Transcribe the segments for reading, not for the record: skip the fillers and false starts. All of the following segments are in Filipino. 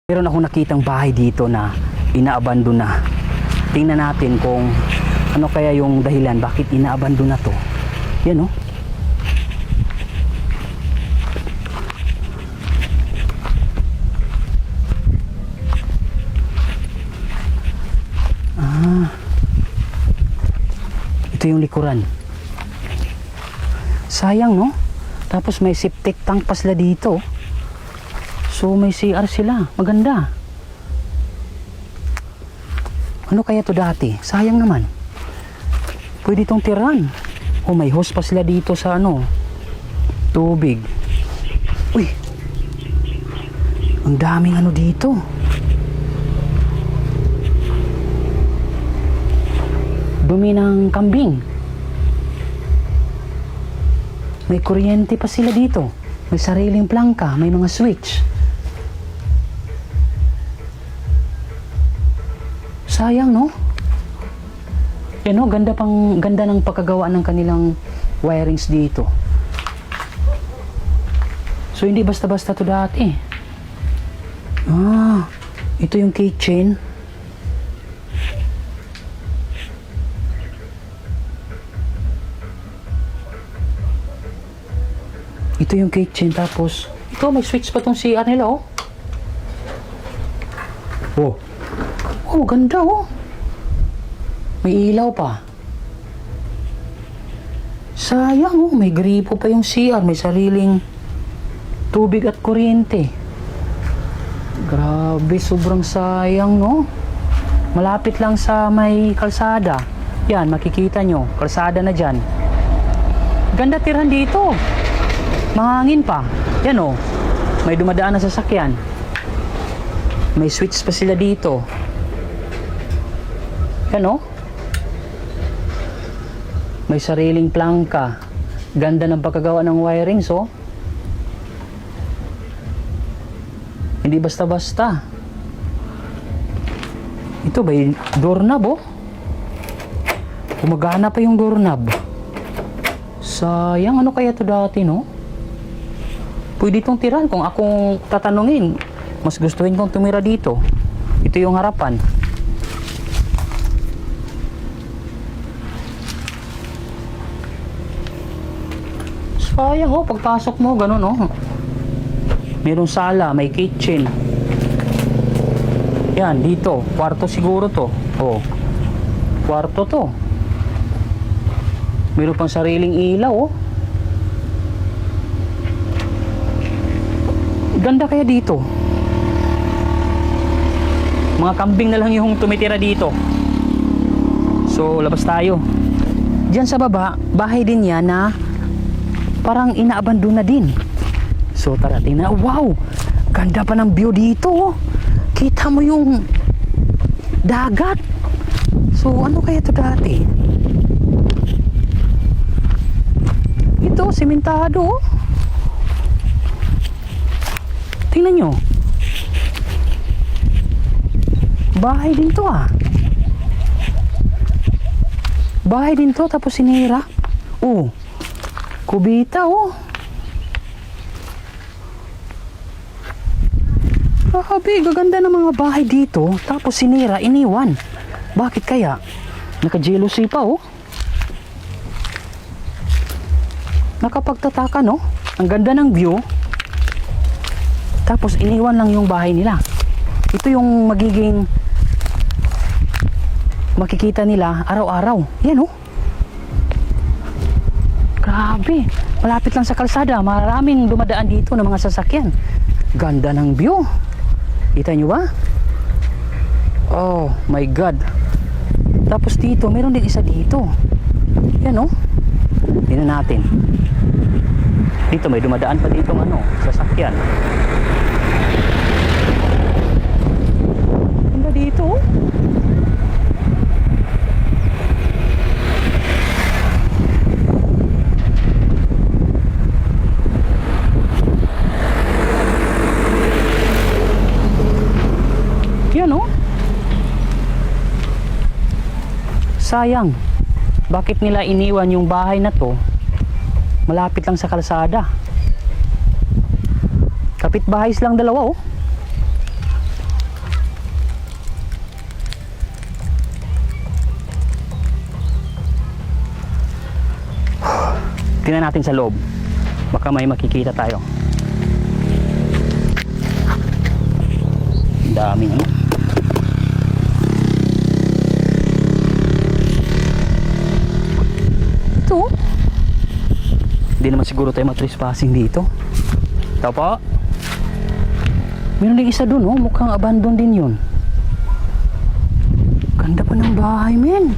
Meron akong nakitang bahay dito na inaabandon na. Tingnan natin kung ano kaya yung dahilan bakit inaabandon na to. Yan oh. Ito yung likuran. Sayang no? Tapos may septic tank pa sila dito. So may CR sila. Maganda. Ano kaya to dati? Sayang naman. Pwede itong tiran. Oh, may hose pa sila dito sa ano. Tubig. Uy. Ang daming ano dito. Dumi ng kambing. May kuryente pa sila dito. May sariling plangka. May mga switch. Sayang no? Eh no, ganda ng pagkagawa ng kanilang wirings dito. So hindi basta-basta to dati. Ito yung kitchen. Ito yung kitchen, tapos ito may switch pa tong CR nila oh. Oh, ganda oh. May ilaw pa. Sayang oh, may gripo pa yung CR, may sariling tubig at kuryente. Grabe, sobrang sayang no. Malapit lang sa may kalsada. Yan, makikita nyo, kalsada na dyan. Ganda tirhan dito. Mahangin pa. Yan oh, may dumadaan na sasakyan. May switch pa sila dito. Yan oh. May sariling plangka. Ganda ng pagkagawa ng wiring so. Hindi basta-basta. Ito ba yung doorknob oh? Gumagana pa yung doorknob. Sayang, ano kaya to dati no? Pwede itong tiran. Kung akong tatanungin, mas gustuhin kong tumira dito. Ito yung harapan. Sayang oh, pagpasok mo, ganun oh. Merong sala, may kitchen. Yan, dito. Kwarto siguro to. Oh. Kwarto to. Meron pang sariling ilaw oh. Ganda kaya dito. Mga kambing na lang yung tumitira dito. So, labas tayo. Diyan sa baba, bahay din yan na parang inaabandon na din. So, tara, tingnan. Wow! Ganda pa ng view dito oh. Kita mo yung dagat. So, ano kaya ito dati? Ito, simentado oh. Tingnan nyo. Bahay din to ah. Bahay din to, tapos sinira. Oh, kubita oh. Grabe, gaganda ng mga bahay dito. Tapos sinira, iniwan. Bakit kaya? Naka-jealousy pa oh. Nakapagtataka no. Ang ganda ng view. Tapos iniwan lang yung bahay nila. Ito yung magiging makikita nila araw-araw. Yan oh. Grabe. Malapit lang sa kalsada. Maraming dumadaan dito ng mga sasakyan. Ganda ng view. Kita nyo ba? Oh my God. Tapos dito, meron din isa dito. Yan oh. Tingnan natin. Dito may dumadaan pa dito ano, sasakyan. Ganda dito oh. Yan oh. Sayang. Bakit nila iniwan yung bahay na to? Malapit lang sa kalsada. Kapitbahay lang dalawa oh. Tingnan natin sa loob. Baka may makikita tayo. Daming ano. Ito. Hindi naman siguro tayo matrespassing dito. Ito po. Meron din isa dun, oh. Mukhang abandon din yun. Ganda pa ng bahay, men.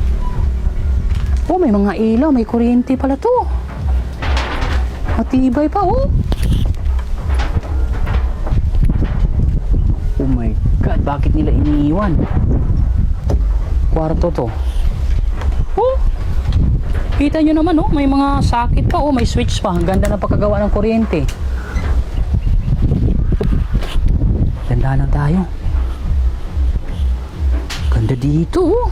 Oh, may mga ilaw, may kuryente pala to. Matibay pa, oh. Oh my God, bakit nila iniiwan? Kwarto to. Oh, kita nyo naman, oh. May mga socket pa, oh. May switch pa. Ganda na pagkagawa ng kuryente. Ganda lang tayo. Ganda dito, oh.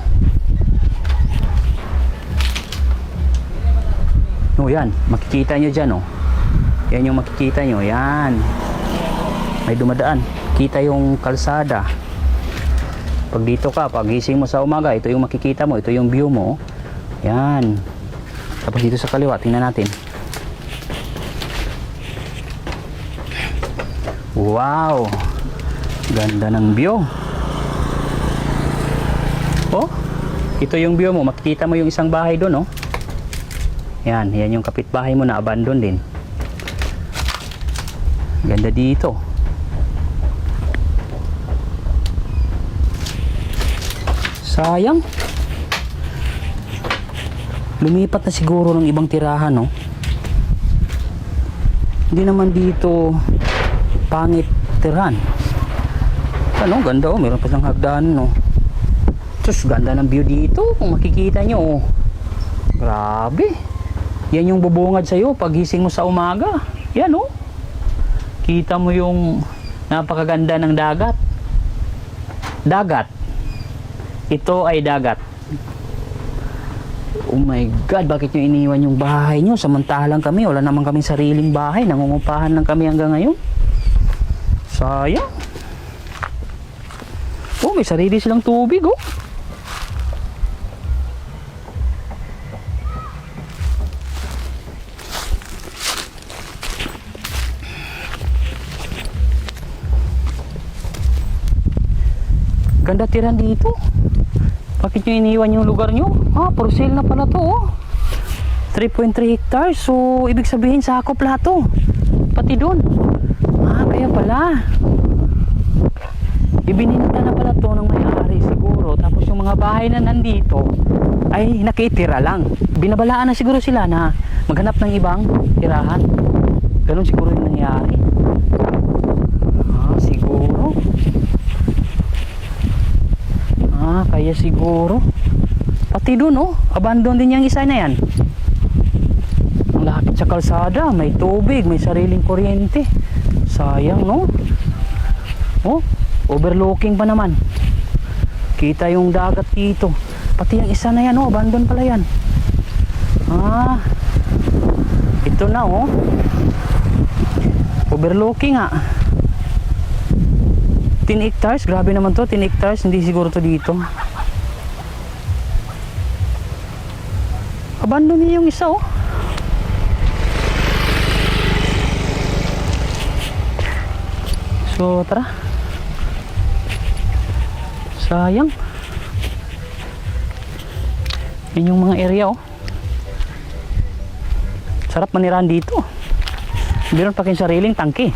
Oh, yan. Makikita nyo dyan, oh. Yan yung makikita nyo. Yan. May dumadaan. Kita yung kalsada. Pag dito ka, pag gising mo sa umaga, ito yung makikita mo. Ito yung view mo. Yan. Tapos dito sa kaliwa, tingnan natin. Wow. Ganda ng view. Oh, ito yung view mo. Makikita mo yung isang bahay doon, oh. Yan, yan yung kapitbahay mo na abandon din. Ganda dito. Sayang. Lumipat na siguro ng ibang tirahan, no? Hindi naman dito pangit tirahan. Ano, ganda, oh. Meron pa siyang hagdan, no? Sus, ganda ng view dito. Kung makikita nyo, oh. Grabe. Yan yung bubungad sa'yo pag gising mo sa umaga. Yan, oh. Kita mo yung napakaganda ng dagat. Dagat. Ito ay dagat. Oh my God, bakit nyo iniwan yung bahay nyo? Samantalang kami, wala naman kaming sariling bahay. Nangungupahan lang kami hanggang ngayon. Sayang. Oh, may sarili silang tubig, oh. Ganda tiran dito. Bakit nyo iniwan yung lugar nyo? Ah, for sale na pala to, oh. 3.3 hectares. So, ibig sabihin sakop lahat to. Pati doon. Ah, kaya pala. Ibininta na pala to ng may-ari siguro. Tapos yung mga bahay na nandito ay nakitira lang. Binabalaan na siguro sila na maghanap ng ibang tirahan. Ganun siguro yung nangyari. Ah, siguro. Ah, kaya siguro. Pati dun, oh. Abandon din yung isa na yan. Ang lapit sa kalsada. May tubig, may sariling kuryente. Sayang, no? Oh, overlooking pa naman. Kita yung dagat dito. Pati yung isa na yan, oh. Abandon pala yan. Ah, ito na, oh. Overlooking, ah. 10 hectares, grabe naman to. 10 hectares, hindi siguro to dito. Abandon niya yung isa, oh. So, tara. Sayang. Yan yung mga area, oh. Sarap manirahan dito. Meron pa kayong sariling tangke.